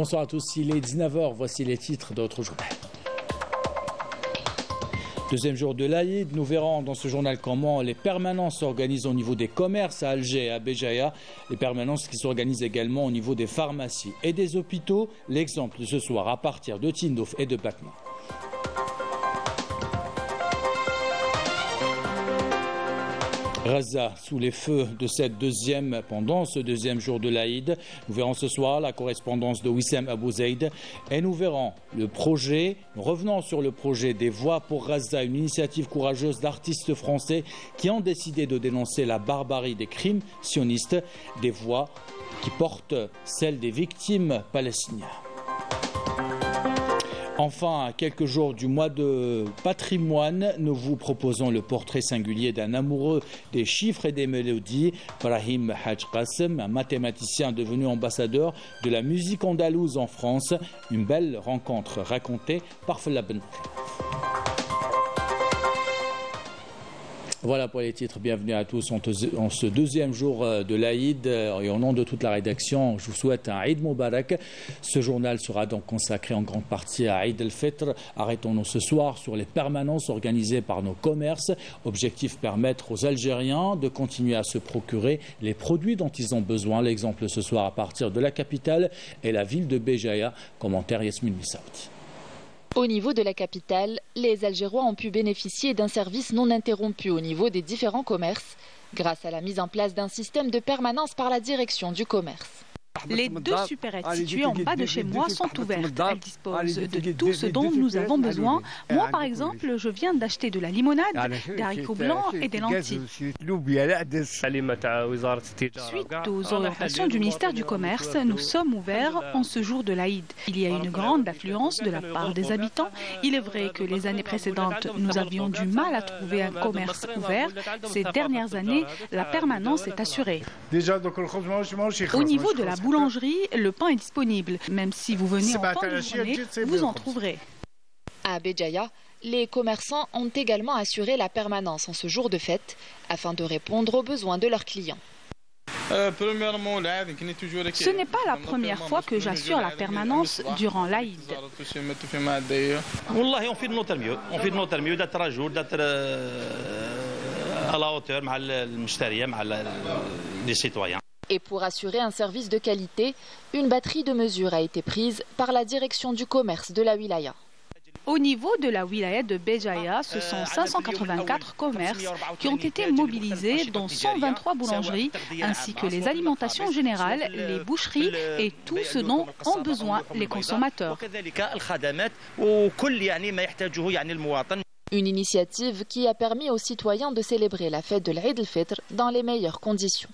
Bonsoir à tous, il est 19h, voici les titres de notre journal. Deuxième jour de l'Aïd, nous verrons dans ce journal comment les permanences s'organisent au niveau des commerces à Alger et à Béjaïa, les permanences qui s'organisent également au niveau des pharmacies et des hôpitaux. L'exemple de ce soir à partir de Tindouf et de Batna. Gaza sous les feux de pendant ce deuxième jour de l'Aïd. Nous verrons ce soir la correspondance de Wissem Abou Zaid et nous verrons revenons sur le projet des Voix pour Gaza, une initiative courageuse d'artistes français qui ont décidé de dénoncer la barbarie des crimes sionistes, des voix qui portent celles des victimes palestiniennes. Enfin, à quelques jours du mois de patrimoine, nous vous proposons le portrait singulier d'un amoureux des chiffres et des mélodies, Brahim Haj Qassem, un mathématicien devenu ambassadeur de la musique andalouse en France. Une belle rencontre racontée par Fella Ben. Voilà pour les titres, bienvenue à tous en ce deuxième jour de l'Aïd et au nom de toute la rédaction, je vous souhaite un Aïd Moubarak. Ce journal sera donc consacré en grande partie à Aïd el-Fitr. Arrêtons-nous ce soir sur les permanences organisées par nos commerces. Objectif permettre aux Algériens de continuer à se procurer les produits dont ils ont besoin. L'exemple ce soir à partir de la capitale et la ville de Béjaïa. Commentaire Yasmine Missaoudi. Au niveau de la capitale, les Algérois ont pu bénéficier d'un service non interrompu au niveau des différents commerces, grâce à la mise en place d'un système de permanence par la direction du commerce. Les deux supérettes situées en bas de chez moi sont ouvertes. Elles disposent de tout ce dont nous avons besoin. Moi, par exemple, je viens d'acheter de la limonade, des haricots blancs et des lentilles. Suite aux orientations du ministère du Commerce, nous sommes ouverts en ce jour de l'Aïd. Il y a une grande affluence de la part des habitants. Il est vrai que les années précédentes, nous avions du mal à trouver un commerce ouvert. Ces dernières années, la permanence est assurée. Au niveau de la boulangerie, le pain est disponible. Même si vous venez en temps de journée, vous en trouverez. À Béjaïa, les commerçants ont également assuré la permanence en ce jour de fête afin de répondre aux besoins de leurs clients. Ce n'est pas la première fois que j'assure la permanence durant l'Aïd. On fait de notre mieux. On fait de notre mieux d'être à jour, d'être à la hauteur avec les citoyens. Et pour assurer un service de qualité, une batterie de mesures a été prise par la direction du commerce de la wilaya. Au niveau de la wilaya de Béjaïa, ce sont 584 commerces qui ont été mobilisés, dont 123 boulangeries, ainsi que les alimentations générales, les boucheries et tout ce dont ont besoin les consommateurs. Une initiative qui a permis aux citoyens de célébrer la fête de l'Aïd el-Fitr dans les meilleures conditions.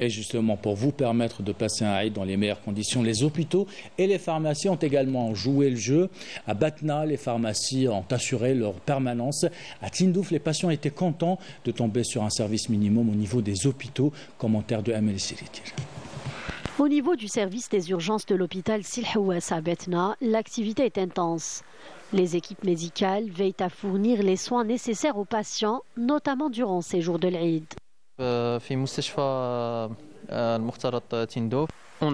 Et justement, pour vous permettre de passer un Aïd dans les meilleures conditions, les hôpitaux et les pharmacies ont également joué le jeu. À Batna, les pharmacies ont assuré leur permanence. À Tindouf, les patients étaient contents de tomber sur un service minimum au niveau des hôpitaux. Commentaire de Amel Siritir. Au niveau du service des urgences de l'hôpital Silhouas à Batna, l'activité est intense. Les équipes médicales veillent à fournir les soins nécessaires aux patients, notamment durant ces jours de l'Aïd. On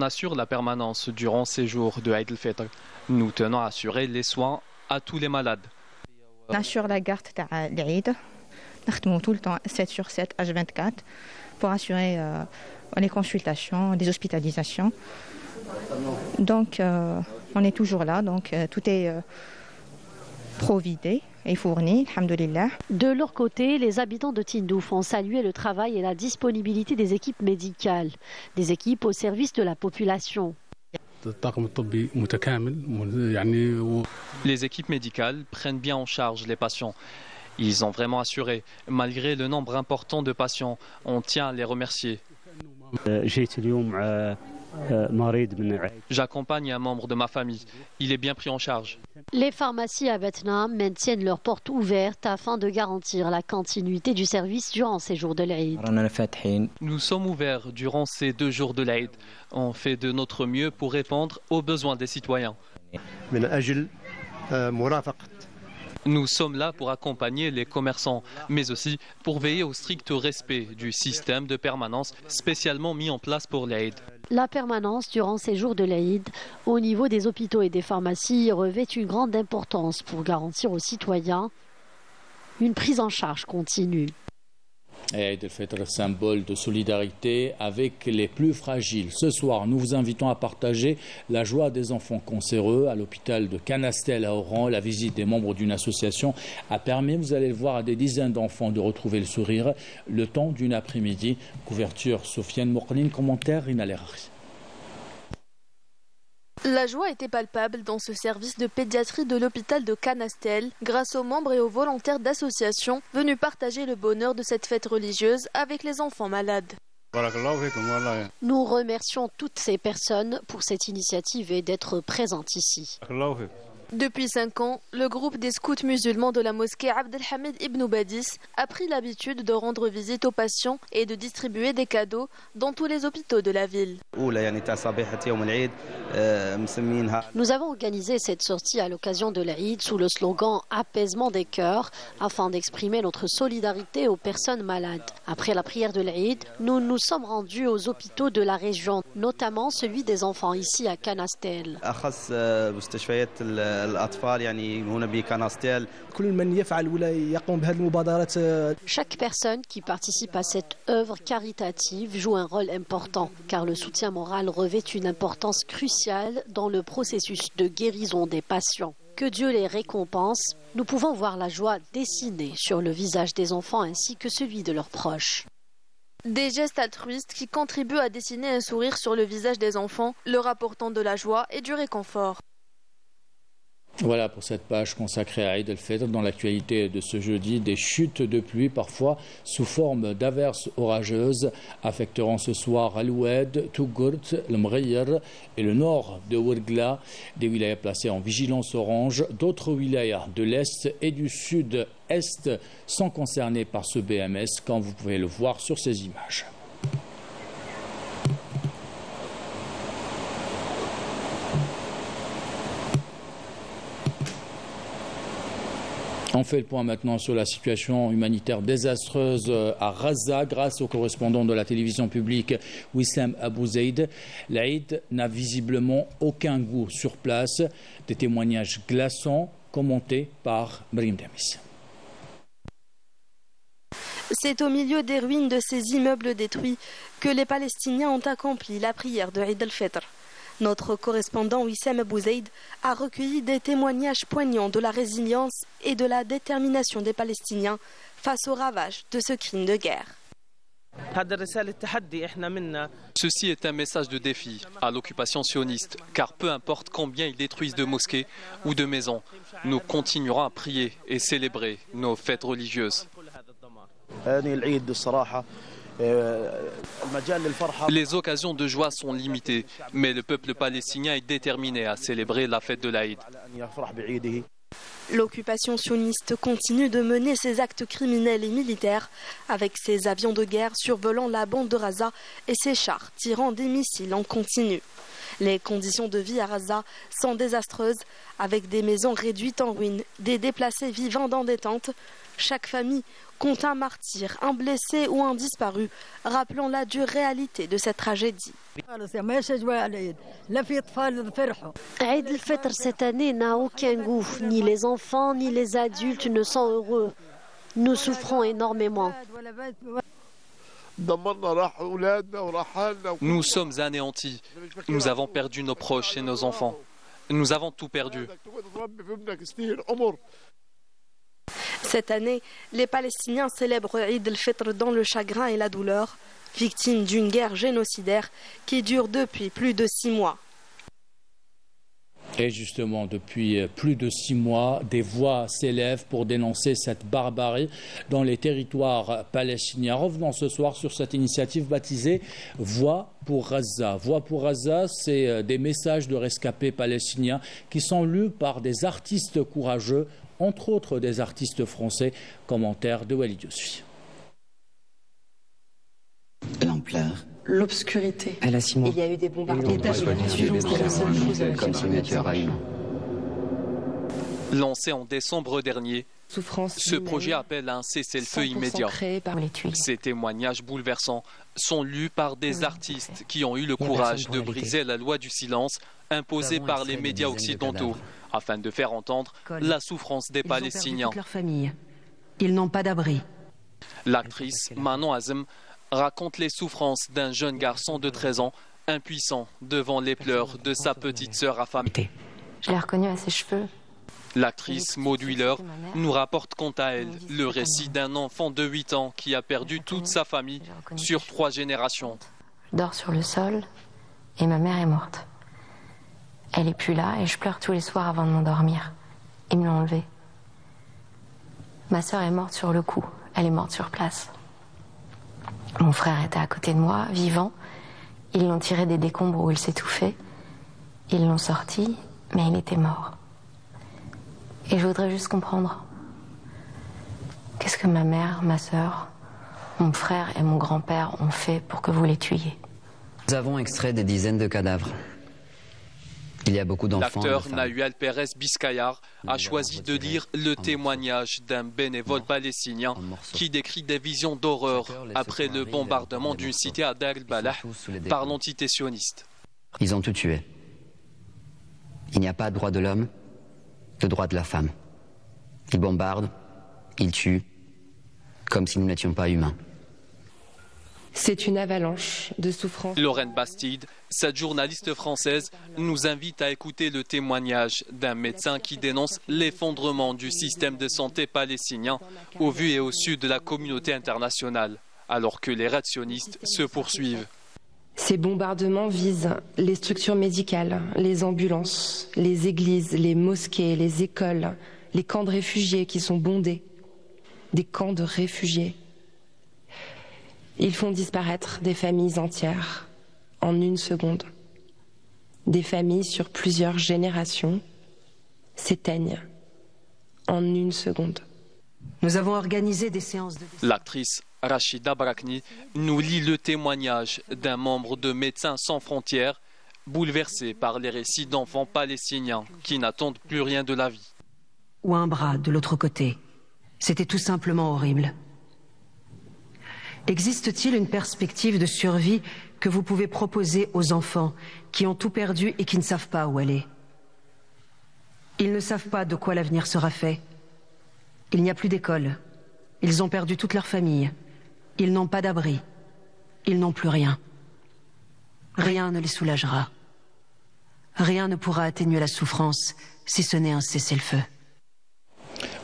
assure la permanence durant ces jours de Aïd el-Fitr. Nous tenons à assurer les soins à tous les malades. On assure la garde de l'Aïd. Nous travaillons tout le temps 7 sur 7, H24, pour assurer les consultations, les hospitalisations. Donc, on est toujours là. Donc, tout est providé et fourni, alhamdoulilah. De leur côté, les habitants de Tindouf ont salué le travail et la disponibilité des équipes médicales, des équipes au service de la population. Les équipes médicales prennent bien en charge les patients. Ils ont vraiment assuré. Malgré le nombre important de patients, on tient à les remercier. J'accompagne un membre de ma famille. Il est bien pris en charge. Les pharmacies à Batna maintiennent leurs portes ouvertes afin de garantir la continuité du service durant ces jours de l'Aïd. Nous sommes ouverts durant ces 2 jours de l'Aïd. On fait de notre mieux pour répondre aux besoins des citoyens. Nous sommes là pour accompagner les commerçants, mais aussi pour veiller au strict respect du système de permanence spécialement mis en place pour l'Aïd. La permanence durant ces jours de l'Aïd au niveau des hôpitaux et des pharmacies revêt une grande importance pour garantir aux citoyens une prise en charge continue. Eid el-Fitr, symbole de solidarité avec les plus fragiles. Ce soir, nous vous invitons à partager la joie des enfants cancéreux à l'hôpital de Canastel à Oran. La visite des membres d'une association a permis, vous allez le voir, à des dizaines d'enfants de retrouver le sourire le temps d'une après-midi. Couverture Sofiane Mourline, commentaire Rina Lerari. La joie était palpable dans ce service de pédiatrie de l'hôpital de Canastel grâce aux membres et aux volontaires d'associations venus partager le bonheur de cette fête religieuse avec les enfants malades. Nous remercions toutes ces personnes pour cette initiative et d'être présentes ici. Depuis 5 ans, le groupe des scouts musulmans de la mosquée Abdelhamid Ibn Badis a pris l'habitude de rendre visite aux patients et de distribuer des cadeaux dans tous les hôpitaux de la ville. Nous avons organisé cette sortie à l'occasion de l'Aïd sous le slogan « Apaisement des cœurs » afin d'exprimer notre solidarité aux personnes malades. Après la prière de l'Aïd, nous nous sommes rendus aux hôpitaux de la région, notamment celui des enfants ici à Canastel. Chaque personne qui participe à cette œuvre caritative joue un rôle important car le soutien moral revêt une importance cruciale dans le processus de guérison des patients. Que Dieu les récompense, nous pouvons voir la joie dessinée sur le visage des enfants ainsi que celui de leurs proches. Des gestes altruistes qui contribuent à dessiner un sourire sur le visage des enfants, leur apportant de la joie et du réconfort. Voilà pour cette page consacrée à Eid el-Fitr. Dans l'actualité de ce jeudi, des chutes de pluie, parfois sous forme d'averses orageuses, affecteront ce soir Al-Oued, Tougurt, le Mghayr et le nord de Ouergla, des wilayas placées en vigilance orange. D'autres wilayas de l'Est et du Sud-Est sont concernés par ce BMS, comme vous pouvez le voir sur ces images. On fait le point maintenant sur la situation humanitaire désastreuse à Gaza grâce au correspondant de la télévision publique Wissam Abou Zaid. L'Aïd n'a visiblement aucun goût sur place. Des témoignages glaçants commentés par Mrim Damis. C'est au milieu des ruines de ces immeubles détruits que les Palestiniens ont accompli la prière de Eid el-Fitr. Notre correspondant Wissam Abou Zaid a recueilli des témoignages poignants de la résilience et de la détermination des Palestiniens face aux ravages de ce crime de guerre. Ceci est un message de défi à l'occupation sioniste, car peu importe combien ils détruisent de mosquées ou de maisons, nous continuerons à prier et célébrer nos fêtes religieuses. Les occasions de joie sont limitées, mais le peuple palestinien est déterminé à célébrer la fête de l'Aïd. L'occupation sioniste continue de mener ses actes criminels et militaires avec ses avions de guerre survolant la bande de Gaza et ses chars tirant des missiles en continu. Les conditions de vie à Gaza sont désastreuses avec des maisons réduites en ruines, des déplacés vivant dans des tentes. Chaque famille compte un martyr, un blessé ou un disparu, rappelant la dure réalité de cette tragédie. Eid el-Fitr cette année n'a aucun goût. Ni les enfants ni les adultes ne sont heureux. Nous souffrons énormément. Nous sommes anéantis. Nous avons perdu nos proches et nos enfants. Nous avons tout perdu. Cette année, les Palestiniens célèbrent Eid el-Fitr dans le chagrin et la douleur, victimes d'une guerre génocidaire qui dure depuis plus de 6 mois. Et justement, depuis plus de 6 mois, des voix s'élèvent pour dénoncer cette barbarie dans les territoires palestiniens. Revenons ce soir sur cette initiative baptisée Voix pour Gaza. Voix pour Gaza, c'est des messages de rescapés palestiniens qui sont lus par des artistes courageux, entre autres des artistes français. Commentaire de Walid Yousfi. L'ampleur, l'obscurité. Elle a 6 mois. Il y a eu des bombardements. Lancé en décembre dernier, ce projet appelle à un cessez-le-feu immédiat. Ces témoignages bouleversants sont lus par des artistes qui ont eu le courage de briser la loi du silence imposée par les médias occidentaux afin de faire entendre la souffrance des Palestiniens. Ils n'ont pas d'abri. L'actrice Manon Azem raconte les souffrances d'un jeune garçon de 13 ans impuissant devant les pleurs de sa petite sœur affamée. Je l'ai reconnu à ses cheveux. L'actrice Maud Wheeler nous rapporte quant à elle le récit d'un enfant de 8 ans qui a perdu toute sa famille sur 3 générations. Je dors sur le sol et ma mère est morte. Elle n'est plus là et je pleure tous les soirs avant de m'endormir. Ils me l'ont enlevée. Ma sœur est morte sur le coup, elle est morte sur place. Mon frère était à côté de moi, vivant. Ils l'ont tiré des décombres où il s'étouffait. Ils l'ont sorti, mais il était mort. Et je voudrais juste comprendre. Qu'est-ce que ma mère, ma sœur, mon frère et mon grand-père ont fait pour que vous les tuiez? Nous avons extrait des dizaines de cadavres. Il y a beaucoup d'enfants. L'acteur Nahuel Pérez Biscayar a choisi de lire le témoignage d'un bénévole palestinien qui décrit des visions d'horreur après le bombardement d'une cité à Deir el-Balah par l'entité sioniste. Ils ont tout tué. Il n'y a pas de droit de l'homme, de droit de la femme. Ils bombardent, ils tuent, comme si nous n'étions pas humains. C'est une avalanche de souffrance. Lorraine Bastide, cette journaliste française, nous invite à écouter le témoignage d'un médecin qui dénonce l'effondrement du système de santé palestinien au vu et au su de la communauté internationale, alors que les raids sionistes se poursuivent. Ces bombardements visent les structures médicales, les ambulances, les églises, les mosquées, les écoles, les camps de réfugiés qui sont bondés, des camps de réfugiés. Ils font disparaître des familles entières en une seconde. Des familles sur plusieurs générations s'éteignent en une seconde. Nous avons organisé des séances de... L'actrice Rachida Brakni nous lit le témoignage d'un membre de Médecins sans frontières bouleversé par les récits d'enfants palestiniens qui n'attendent plus rien de la vie. Ou un bras de l'autre côté. C'était tout simplement horrible. Existe-t-il une perspective de survie que vous pouvez proposer aux enfants qui ont tout perdu et qui ne savent pas où aller? Ils ne savent pas de quoi l'avenir sera fait. Il n'y a plus d'école. Ils ont perdu toute leur famille. Ils n'ont pas d'abri. Ils n'ont plus rien. Rien ne les soulagera. Rien ne pourra atténuer la souffrance si ce n'est un cessez-le-feu.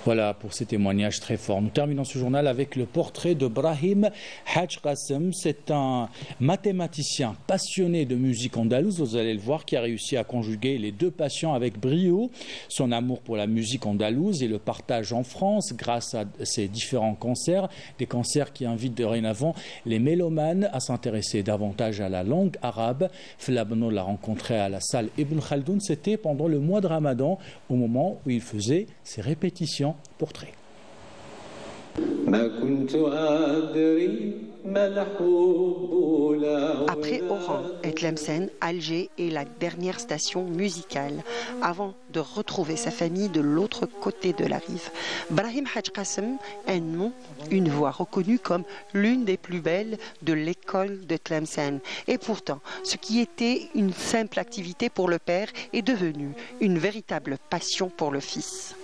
Voilà pour ces témoignages très forts. Nous terminons ce journal avec le portrait de Brahim Hadj Qassem. C'est un mathématicien passionné de musique andalouse, vous allez le voir, qui a réussi à conjuguer les deux passions avec brio. Son amour pour la musique andalouse et le partage en France grâce à ses différents concerts. Des concerts qui invitent dorénavant les mélomanes à s'intéresser davantage à la langue arabe. Flabno l'a rencontré à la salle Ibn Khaldoun. C'était pendant le mois de Ramadan, au moment où il faisait ses répétitions. Portrait. Après Oran et Tlemcen, Alger est la dernière station musicale avant de retrouver sa famille de l'autre côté de la rive. Brahim Hadj Qassem a un nom, une voix reconnue comme l'une des plus belles de l'école de Tlemcen. Et pourtant, ce qui était une simple activité pour le père est devenu une véritable passion pour le fils.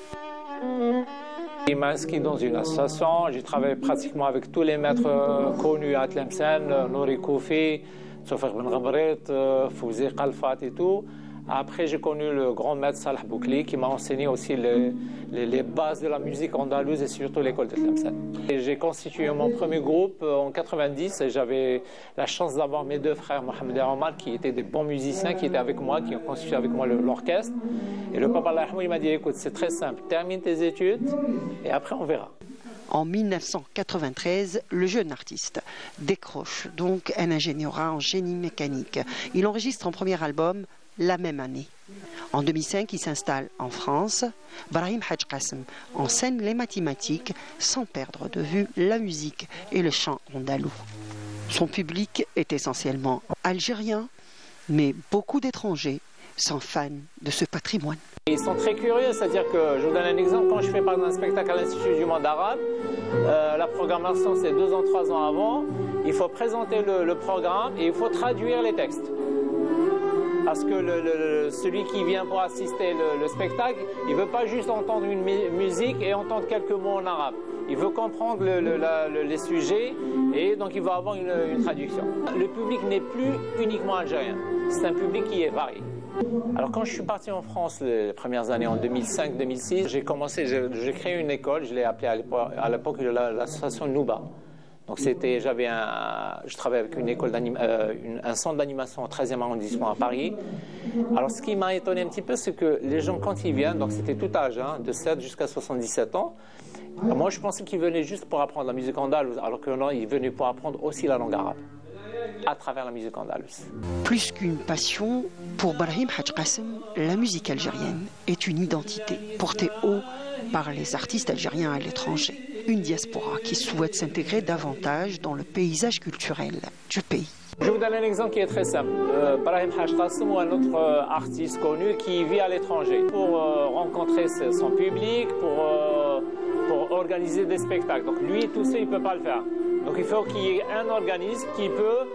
Il m'a inscrit dans une association, j'ai travaillé pratiquement avec tous les maîtres connus à Tlemcen, Nouri Koufi, Soufer Ben Ghabrit, Fouzi Khalfat et tout. Après, j'ai connu le grand maître Salah Boukli qui m'a enseigné aussi les bases de la musique andalouse et surtout l'école de Tlemcen. J'ai constitué mon premier groupe en 90 et j'avais la chance d'avoir mes deux frères, Mohamed et Omar, qui étaient des bons musiciens, qui étaient avec moi, qui ont constitué avec moi l'orchestre. Et le papa il m'a dit, écoute, c'est très simple, termine tes études et après on verra. En 1993, le jeune artiste décroche donc un ingénierat en génie mécanique. Il enregistre un premier album la même année. En 2005, il s'installe en France. Brahim Hadj Qassem enseigne les mathématiques sans perdre de vue la musique et le chant andalou. Son public est essentiellement algérien, mais beaucoup d'étrangers sont fans de ce patrimoine. Ils sont très curieux, c'est-à-dire que, je vous donne un exemple, quand je fais par exemple un spectacle à l'Institut du monde arabe, la programmation c'est 2 ans, 3 ans avant, il faut présenter le programme et il faut traduire les textes. Parce que celui qui vient pour assister le spectacle, il ne veut pas juste entendre une musique et entendre quelques mots en arabe. Il veut comprendre les sujets et donc il va avoir une traduction. Le public n'est plus uniquement algérien, c'est un public qui est varié. Alors quand je suis parti en France les premières années, en 2005-2006, j'ai créé une école, je l'ai appelée à l'époque l'association Nouba. Donc je travaillais avec une école un centre d'animation au 13e arrondissement à Paris. Alors ce qui m'a étonné un petit peu, c'est que les gens quand ils viennent, donc c'était tout âge, hein, de 7 jusqu'à 77 ans, moi je pensais qu'ils venaient juste pour apprendre la musique andalouse, alors que non, ils venaient pour apprendre aussi la langue arabe, à travers la musique andalouse. Plus qu'une passion, pour Brahim Hadj Qassem, la musique algérienne est une identité portée haut par les artistes algériens à l'étranger. Une diaspora qui souhaite s'intégrer davantage dans le paysage culturel du pays. Je vous donne un exemple qui est très simple. Brahim Hadj Qassem ou un autre artiste connu qui vit à l'étranger pour rencontrer son public, pour organiser des spectacles. Donc lui, tout ça, il ne peut pas le faire. Donc il faut qu'il y ait un organisme qui peut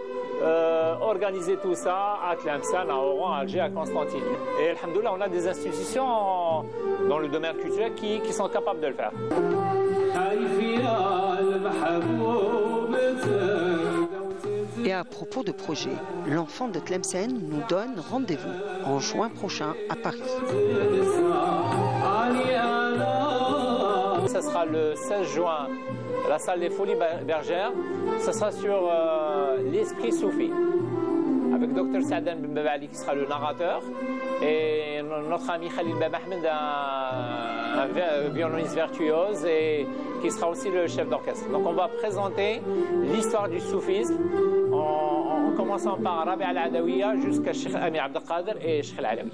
organiser tout ça à Tlemcen, à Oran, à Alger, à Constantine. Et alhamdoulilah, on a des institutions dans le domaine culturel qui sont capables de le faire. Et à propos de projet, l'enfant de Tlemcen nous donne rendez-vous en juin prochain à Paris. Ça sera le 16 juin, à la salle des Folies Bergères. Ça sera sur l'esprit soufi, avec Dr Saadan Ben Babali qui sera le narrateur, et notre ami Khalil Ben Ahmed, un violoniste virtuose, et qui sera aussi le chef d'orchestre. Donc on va présenter l'histoire du soufisme, en commençant par Rabi al-Adawiya jusqu'à Cheikh Ami Abdelkader et Cheikh al-Alawi.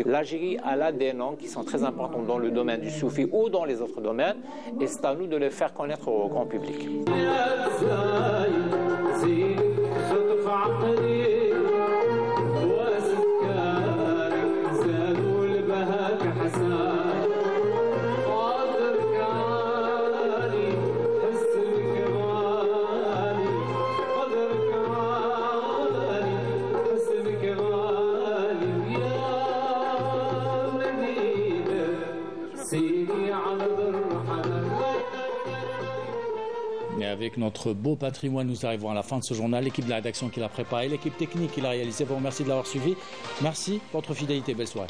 L'Algérie a des noms qui sont très importants dans le domaine du soufi ou dans les autres domaines, et c'est à nous de les faire connaître au grand public. Et avec notre beau patrimoine, nous arrivons à la fin de ce journal. L'équipe de la rédaction qui l'a préparé, l'équipe technique qui l'a réalisé, vous remercie de l'avoir suivi. Merci pour votre fidélité. Belle soirée.